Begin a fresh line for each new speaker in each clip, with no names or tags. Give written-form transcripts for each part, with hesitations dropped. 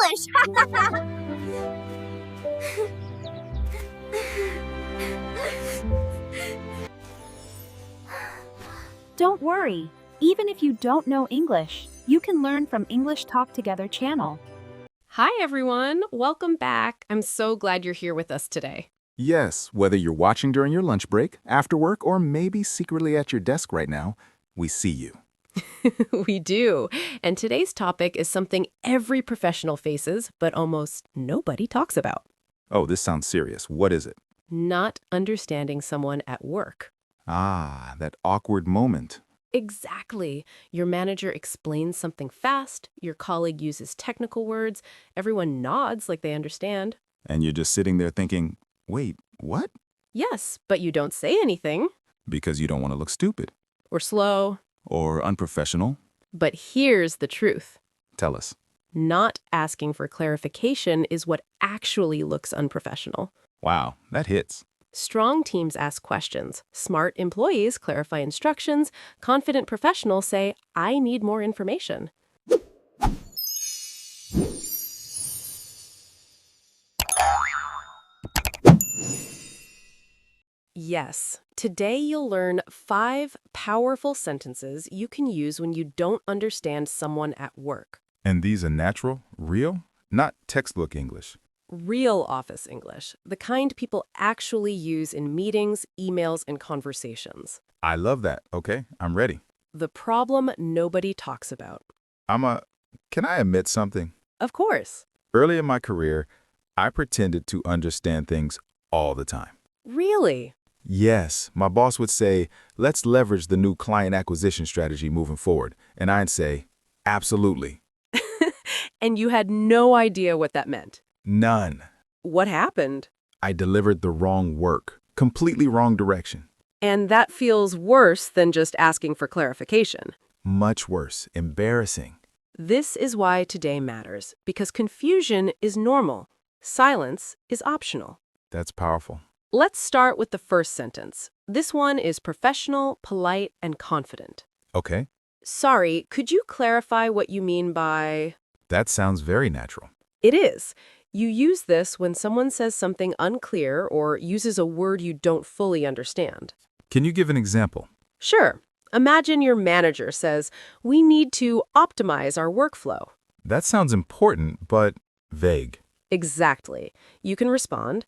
English!
Don't worry. Even if you don't know English, you can learn from English Talk Together channel.
Hi, everyone. Welcome back. I'm so glad you're here with us today.
Yes, whether you're watching during your lunch break, after work, or maybe secretly at your desk right now, we see you.
We do. And today's topic is something every professional faces, but almost nobody talks about.
Oh, this sounds serious. What is it?
Not understanding someone at work.
Ah, that awkward moment.
Exactly. Your manager explains something fast, your colleague uses technical words, everyone nods like they understand.
And you're just sitting there thinking, wait, what?
Yes, but you don't say anything.
Because you don't want to look stupid.
Or slow.
Or unprofessional.
But here's the truth.
Tell us.
Not asking for clarification is what actually looks unprofessional.
Wow, that hits.
Strong teams ask questions. Smart employees clarify instructions. Confident professionals say, I need more information. Yes, today you'll learn 5 powerful sentences you can use when you don't understand someone at work.
And these are natural, real, not textbook English.
Real office English, the kind people actually use in meetings, emails, and conversations.
I love that. Okay, I'm ready.
The problem nobody talks about.
Can I admit something?
Of course.
Early in my career, I pretended to understand things all the time.
Really?
Yes, my boss would say, let's leverage the new client acquisition strategy moving forward. And I'd say, absolutely.
And you had no idea what that meant.
None.
What happened?
I delivered the wrong work, completely wrong direction.
And that feels worse than just asking for clarification.
Much worse, embarrassing.
This is why today matters, because confusion is normal. Silence is optional.
That's powerful.
Let's start with the first sentence. This one is professional, polite, and confident.
Okay,
Sorry, could you clarify what you mean by...
that sounds very natural.
It is. You use this when someone says something unclear or uses a word you don't fully understand.
Can you give an example?
Sure. Imagine your manager says, we need to optimize our workflow.
That sounds important, but vague.
Exactly. You can respond,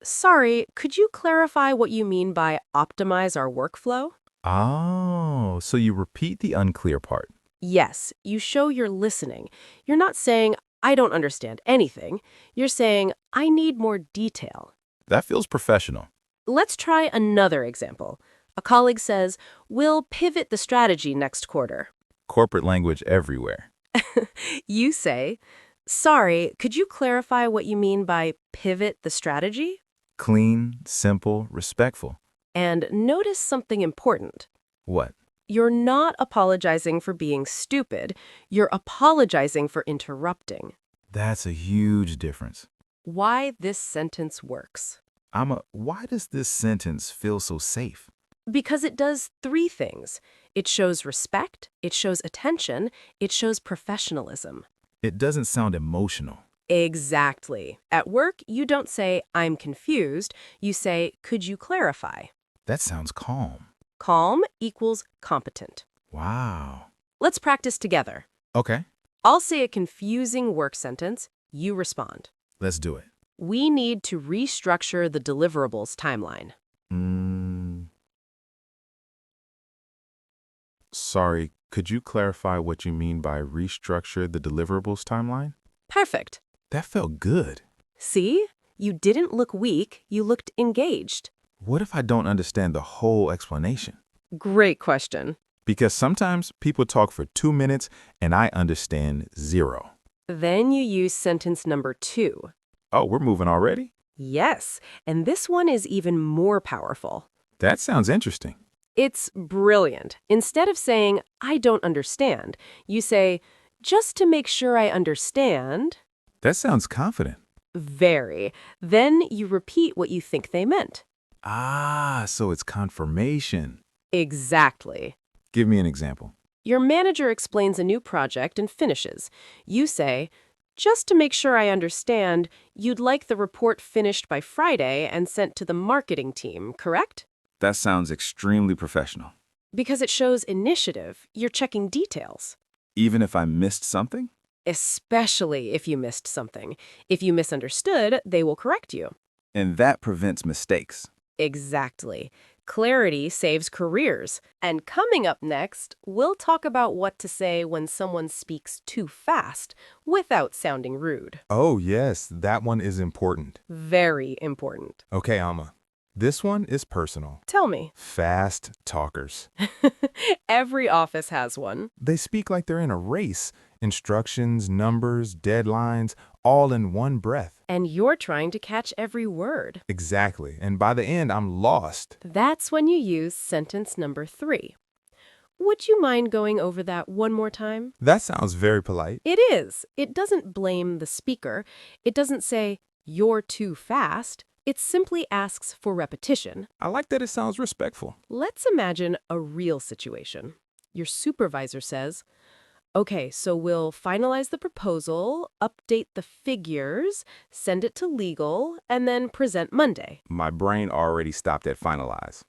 sorry, could you clarify what you mean by optimize our workflow?
Oh, so you repeat the unclear part.
Yes, you show you're listening. You're not saying, I don't understand anything. You're saying, I need more detail.
That feels professional.
Let's try another example. A colleague says, we'll pivot the strategy next quarter.
Corporate language everywhere.
You say, sorry, could you clarify what you mean by pivot the strategy?
Clean, simple, respectful.
And notice something important.
What?
You're not apologizing for being stupid. You're apologizing for interrupting.
That's a huge difference.
Why this sentence works.
Why does this sentence feel so safe?
Because it does 3 things. It shows respect, it shows attention, it shows professionalism.
It doesn't sound emotional.
Exactly. At work, you don't say, I'm confused. You say, could you clarify?
That sounds calm.
Calm equals competent.
Wow.
Let's practice together.
Okay,
I'll say a confusing work sentence. You respond.
let's do it.
We need to restructure the deliverables timeline.
Sorry, could you clarify what you mean by restructure the deliverables timeline?
Perfect.
That felt good.
See? You didn't look weak. You looked engaged.
What if I don't understand the whole explanation?
Great question.
Because sometimes people talk for 2 minutes and I understand 0.
Then you use sentence number 2.
Oh, we're moving already?
Yes, and this one is even more powerful.
That sounds interesting.
It's brilliant. Instead of saying, I don't understand, you say, just to make sure I understand.
That sounds confident.
Very. Then you repeat what you think they meant.
Ah, so it's confirmation.
Exactly.
Give me an example.
Your manager explains a new project and finishes. You say, Just to make sure I understand, you'd like the report finished by Friday and sent to the marketing team, correct?
That sounds extremely professional.
Because it shows initiative, you're checking details.
Even if I missed something?
Especially if you missed something. If you misunderstood, they will correct you.
And that prevents mistakes.
Exactly. Clarity saves careers. And coming up next, we'll talk about what to say when someone speaks too fast without sounding rude.
Oh, yes, that one is important.
Very important.
Okay, Amma. This one is personal.
Tell me.
Fast talkers.
Every office has one.
They speak like they're in a race. Instructions, numbers, deadlines, all in one breath.
And you're trying to catch every word.
Exactly. And by the end, I'm lost.
That's when you use sentence number 3. Would you mind going over that one more time?
That sounds very polite.
It is. It doesn't blame the speaker. It doesn't say, "You're too fast." It simply asks for repetition.
I like that it sounds respectful.
Let's imagine a real situation. Your supervisor says, "Okay, so we'll finalize the proposal, update the figures, send it to legal, and then present Monday."
My brain already stopped at finalize.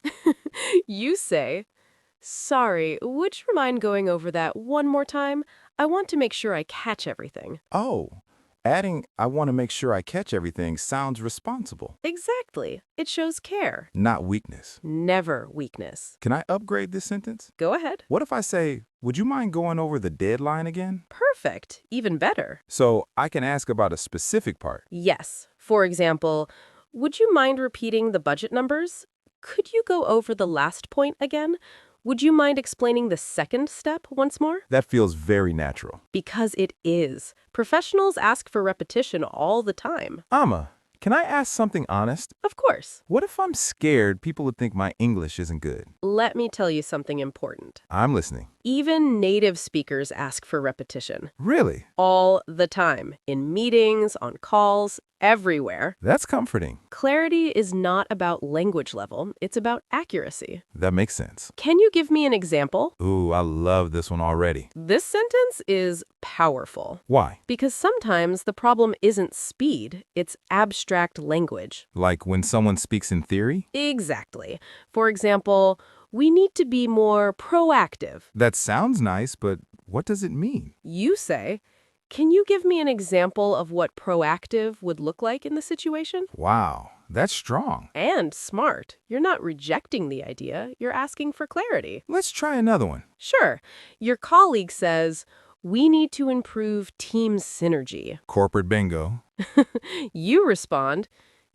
You say, "Sorry, would you mind going over that one more time? I want to make sure I catch everything."
Oh, adding, I want to make sure I catch everything sounds responsible,
Exactly. It shows care.
not weakness.
Never weakness.
Can I upgrade this sentence?
Go ahead.
What if I say, would you mind going over the deadline again?
Perfect. Even better.
So I can ask about a specific part.
Yes. For example, would you mind repeating the budget numbers? Could you go over the last point again? Would you mind explaining the second step once more?
That feels very natural.
Because it is. Professionals ask for repetition all the time.
Amma, can I ask something honest?
Of course.
What if I'm scared people would think my English isn't good?
Let me tell you something important.
I'm listening.
Even native speakers ask for repetition.
Really?
All the time. In meetings, on calls, everywhere.
That's comforting.
Clarity is not about language level, it's about accuracy.
That makes sense.
Can you give me an example?
Ooh, I love this one already.
This sentence is powerful
Why?
because sometimes the problem isn't speed, it's abstract language.
Like when someone speaks in theory?
Exactly. For example, we need to be more proactive.
That sounds nice, but what does it mean?
You say, "Can you give me an example of what proactive would look like in the situation?"
Wow, that's strong.
And smart. You're not rejecting the idea, you're asking for clarity.
Let's try another one.
Sure. Your colleague says, "We need to improve team synergy."
Corporate bingo.
You respond,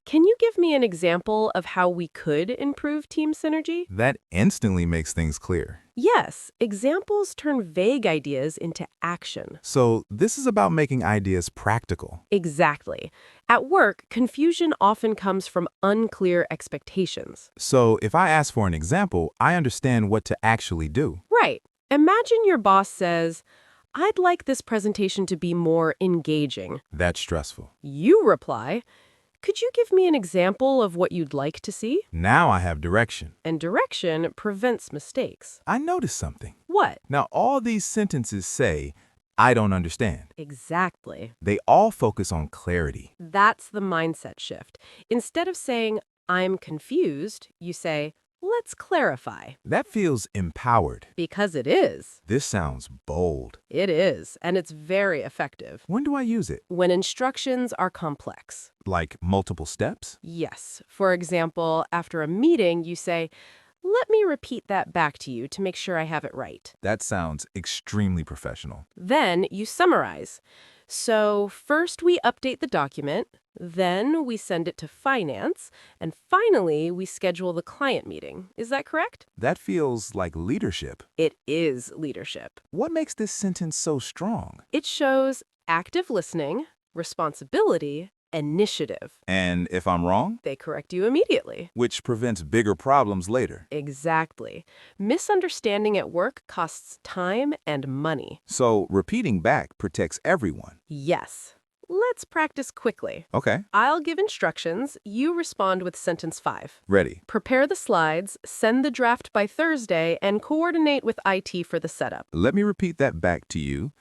"Can you give me an example of how we could improve team synergy?"
That instantly makes things clear.
Yes, examples turn vague ideas into action.
So this is about making ideas practical.
Exactly. At work, confusion often comes from unclear expectations.
So if I ask for an example, I understand what to actually do.
Right. Imagine your boss says, "I'd like this presentation to be more engaging."
That's stressful.
You reply, "Could you give me an example of what you'd like to see?"
Now I have direction.
And direction prevents mistakes.
I noticed something.
What?
Now all these sentences say, I don't understand.
Exactly.
They all focus on clarity.
That's the mindset shift. Instead of saying, "I'm confused," you say, "Let's clarify."
That feels empowered.
Because it is.
This sounds bold.
It is, and it's very effective.
When do I use it?
When instructions are complex.
Like multiple steps?
Yes. For example, after a meeting, you say, "Let me repeat that back to you to make sure I have it right."
That sounds extremely professional.
Then you summarize. So first we update the document, then we send it to finance, and finally we schedule the client meeting. Is that correct?
That feels like leadership.
It is leadership.
What makes this sentence so strong?
It shows active listening, responsibility, initiative.
And if I'm wrong?
They correct you immediately.
Which prevents bigger problems later.
Exactly. Misunderstanding at work costs time and money.
So repeating back protects everyone.
Yes. Let's practice quickly.
Okay,
I'll give instructions. You respond with sentence 5.
ready.
Prepare the slides, send the draft by Thursday, and coordinate with IT for the setup.
Let me repeat that back to you.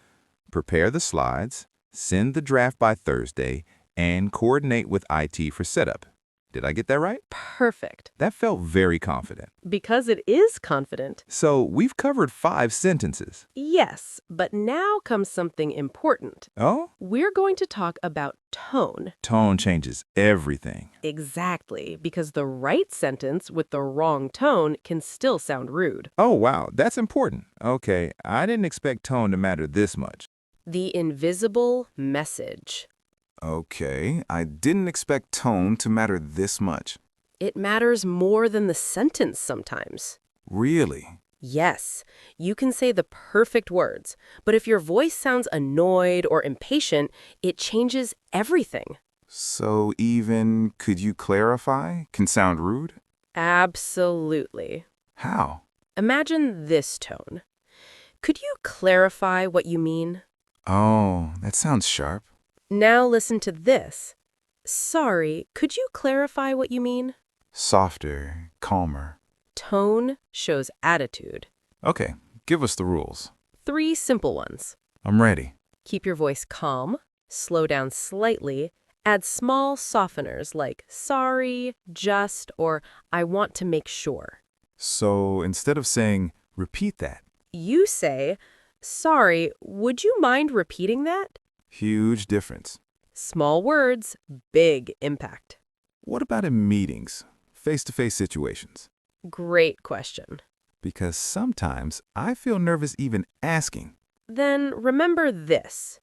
Prepare the slides,
Send the draft by Thursday and coordinate with IT for setup. Did I get that right?
Perfect.
That felt very confident.
Because it is confident.
So we've covered 5 sentences.
Yes, but now comes something important.
Oh?
We're going to talk about tone.
Tone changes everything.
Exactly, because the right sentence with the wrong tone can still sound rude.
Oh, wow, that's important. Okay, I didn't expect tone to matter this much.
The invisible message.
Okay, I didn't expect tone to matter this much.
It matters more than the sentence sometimes.
Really?
Yes, you can say the perfect words, but if your voice sounds annoyed or impatient, it changes everything.
So even could you clarify can sound rude?
Absolutely.
How?
Imagine this tone. Could you clarify what you mean?
Oh, that sounds sharp.
Now listen to this. Sorry, could you clarify what you mean?
Softer, calmer.
Tone shows attitude.
Okay, give us the rules.
3 simple ones.
I'm ready.
Keep your voice calm, slow down slightly, add small softeners like sorry, just, or I want to make sure.
So instead of saying, repeat that,
You say, sorry, would you mind repeating that?
huge difference.
Small words, big impact.
What about in meetings, face-to-face situations?
Great question.
Because sometimes I feel nervous even asking.
Then remember this.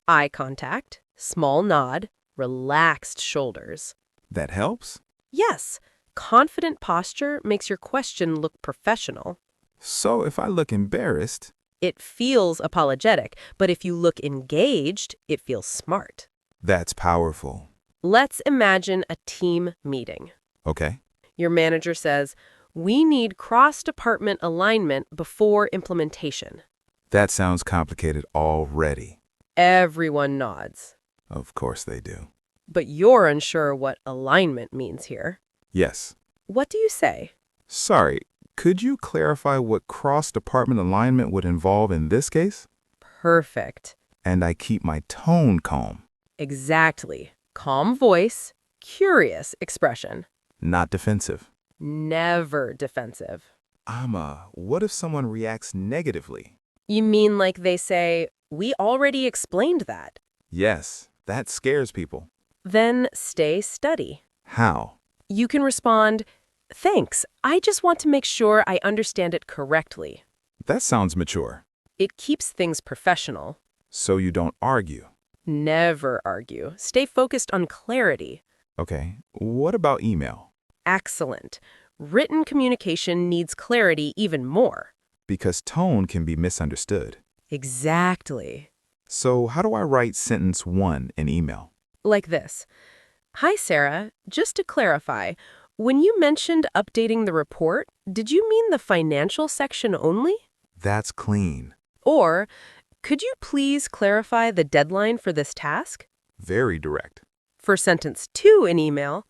Eye contact, small nod, relaxed shoulders.
That helps?
Yes, confident posture makes your question look professional.
So if I look embarrassed,
It feels apologetic, but if you look engaged, it feels smart.
that's powerful.
Let's imagine a team meeting.
Okay?
Your manager says, we need cross-department alignment before implementation.
That sounds complicated already.
Everyone nods.
Of course they do.
But you're unsure what alignment means here.
Yes.
What do you say?
Sorry, could you clarify what cross-department alignment would involve in this case?
Perfect.
And I keep my tone calm,
Exactly. Calm voice, curious expression.
not defensive.
Never defensive.
Amma, what if someone reacts negatively?
You mean like they say, we already explained that.
Yes, that scares people.
Then stay steady.
How?
You can respond, thanks, I just want to make sure I understand it correctly.
That sounds mature.
It keeps things professional.
So you don't argue.
Never argue. Stay focused on clarity.
Okay, what about email?
Excellent. Written communication needs clarity even more.
Because tone can be misunderstood.
Exactly.
So how do I write sentence 1 in email?
Like this. Hi, Sarah. Just to clarify, when you mentioned updating the report, did you mean the financial section only?
That's clean.
Or, could you please clarify the deadline for this task?
Very direct.
For sentence 2 in email,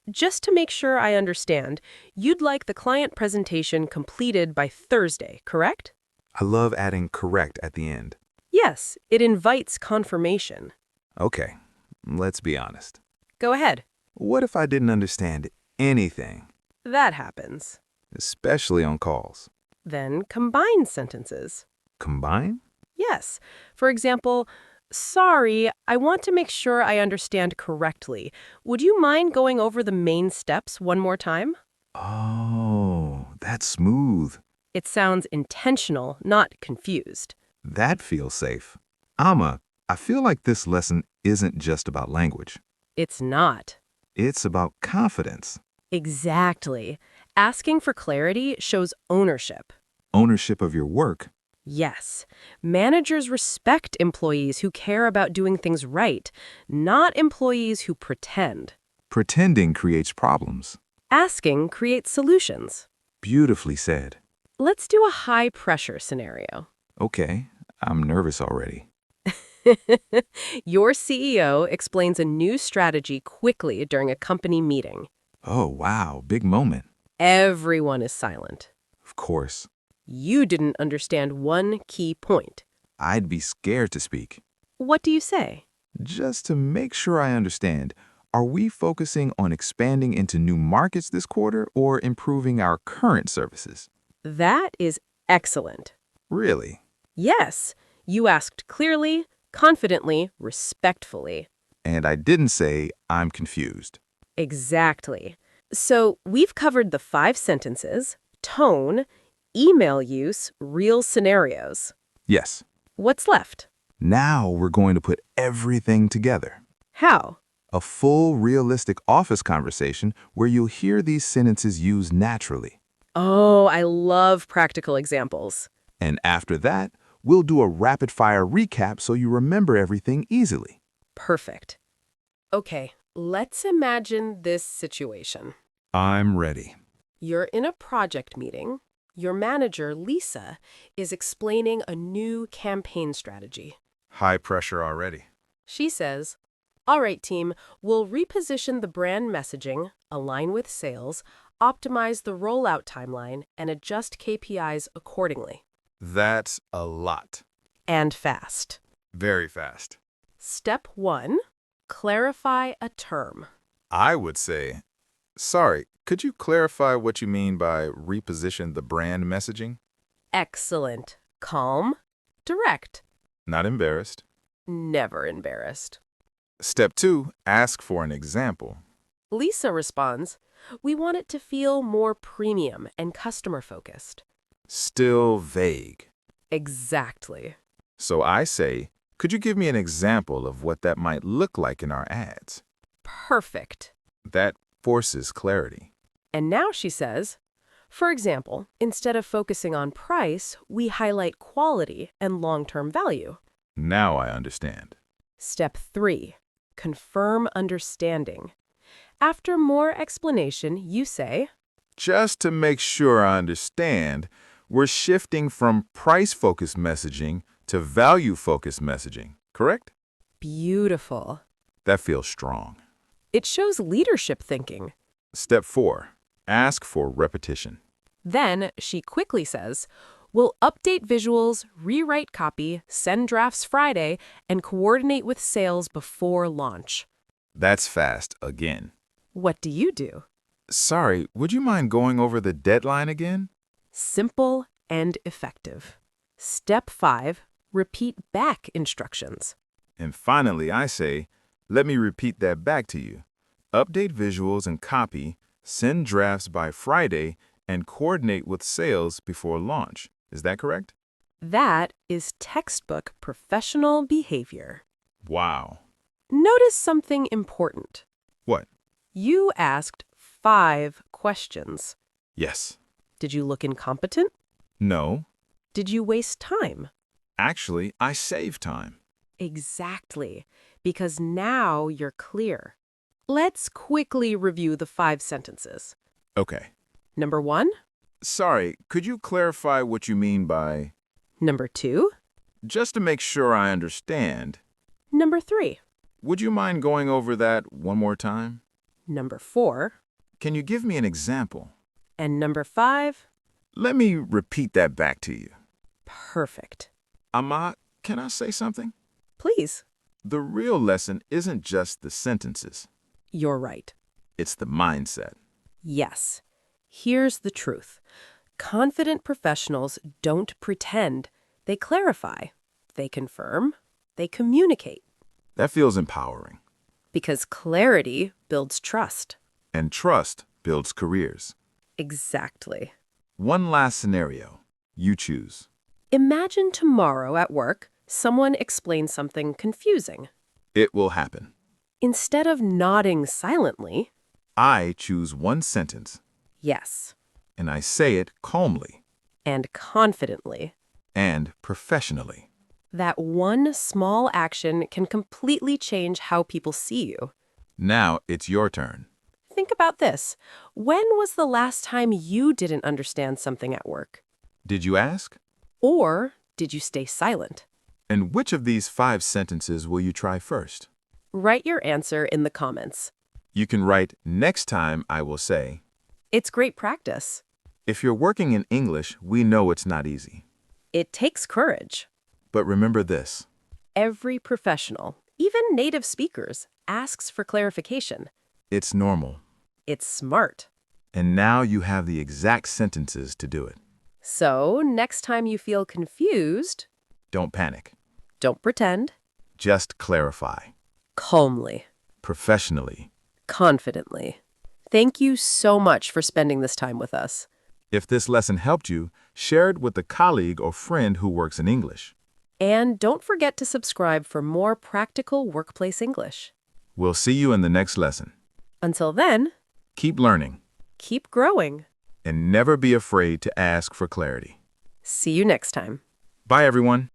just to make sure I understand, you'd like the client presentation completed by Thursday, correct?
I love adding correct at the end.
Yes, it invites confirmation.
Okay, let's be honest.
Go ahead.
What if I didn't understand anything,
That happens.
especially on calls?
Then combine sentences.
Combine?
Yes. For example, sorry, I want to make sure I understand correctly. Would you mind going over the main steps one more time?
Oh, that's smooth.
It sounds intentional, not confused.
That feels safe. Amma, I feel like this lesson isn't just about language.
It's not.
It's about confidence.
Exactly. Asking for clarity shows ownership.
Ownership of your work.
Yes, managers respect employees who care about doing things right, not employees who pretend.
Pretending creates problems.
Asking creates solutions.
Beautifully said.
Let's do a high-pressure scenario.
Okay, I'm nervous already.
Your CEO explains a new strategy quickly during a company meeting.
Oh, wow, big moment.
Everyone is silent.
Of course.
You didn't understand one key point.
I'd be scared to speak.
What do you say?
Just to make sure I understand, are we focusing on expanding into new markets this quarter or improving our current services?
That is excellent.
Really?
Yes, you asked clearly, confidently, respectfully.
And I didn't say I'm confused.
Exactly. So we've covered the 5 sentences, tone, email use, real scenarios.
Yes.
What's left?
Now we're going to put everything together.
How?
A full, realistic office conversation where you'll hear these sentences used naturally.
Oh, I love practical examples.
And after that, we'll do a rapid-fire recap so you remember everything easily.
Perfect. Okay, let's imagine this situation.
I'm ready.
You're in a project meeting. Your manager, Lisa, is explaining a new campaign strategy.
High pressure already.
She says, "All right, team, we'll reposition the brand messaging, align with sales, optimize the rollout timeline, and adjust KPIs accordingly."
That's a lot.
And fast.
Very fast.
Step 1, clarify a term.
I would say, sorry, could you clarify what you mean by reposition the brand messaging?
Excellent. Calm. Direct.
Not embarrassed.
Never embarrassed.
Step 2, ask for an example.
Lisa responds, "We want it to feel more premium and customer-focused."
Still vague.
Exactly.
So I say, could you give me an example of what that might look like in our ads?
Perfect.
That forces clarity.
And now she says, "For example, instead of focusing on price, we highlight quality and long-term value."
Now I understand.
Step 3, confirm understanding. After more explanation, you say,
Just to make sure I understand, we're shifting from price-focused messaging to value-focused messaging, correct?
"Beautiful."
That feels strong.
It shows leadership thinking.
Step 4, ask for repetition.
Then she quickly says, "We'll update visuals, rewrite copy, send drafts Friday, and coordinate with sales before launch."
That's fast again.
What do you do?
Sorry, would you mind going over the deadline again?
Simple and effective. Step 5, repeat back instructions.
And finally, I say, let me repeat that back to you. Update visuals and copy, send drafts by Friday, and coordinate with sales before launch. Is that correct?
That is textbook professional behavior.
Wow.
Notice something important.
What?
You asked 5 questions.
Yes.
Did you look incompetent?
No.
Did you waste time?
Actually, I save time.
Exactly, because now you're clear. Let's quickly review the 5 sentences.
Okay.
Number 1.
Sorry, could you clarify what you mean by...
Number 2.
Just to make sure I understand,
Number 3.
would you mind going over that one more time?
Number 4.
Can you give me an example?
And number 5.
Let me repeat that back to you.
Perfect.
Amma, can I say something?
Please.
The real lesson isn't just the sentences.
You're right.
It's the mindset.
Yes. Here's the truth. Confident professionals don't pretend. They clarify. They confirm. They communicate.
That feels empowering.
Because clarity builds trust.
And trust builds careers.
Exactly.
One last scenario. You choose.
Imagine tomorrow at work, someone explains something confusing.
It will happen.
Instead of nodding silently,
I choose one sentence,
yes,
and I say it calmly
and confidently.
and professionally.
That one small action can completely change how people see you.
Now it's your turn.
Think about this. When was the last time you didn't understand something at work?
Did you ask?
Or did you stay silent?
And which of these 5 sentences will you try first?
Write your answer in the comments.
You can write, next time I will say.
It's great practice.
If you're working in English, we know it's not easy.
It takes courage.
But remember this.
Every professional, even native speakers, asks for clarification.
It's normal.
It's smart.
And now you have the exact sentences to do it.
So, next time you feel confused,
Don't panic.
don't pretend.
Just clarify.
Calmly.
Professionally.
Confidently. Thank you so much for spending this time with us.
If this lesson helped you, share it with a colleague or friend who works in English.
And don't forget to subscribe for more practical workplace English.
We'll see you in the next lesson.
Until then,
Keep learning,
keep growing.
and never be afraid to ask for clarity.
See you next time.
Bye, everyone.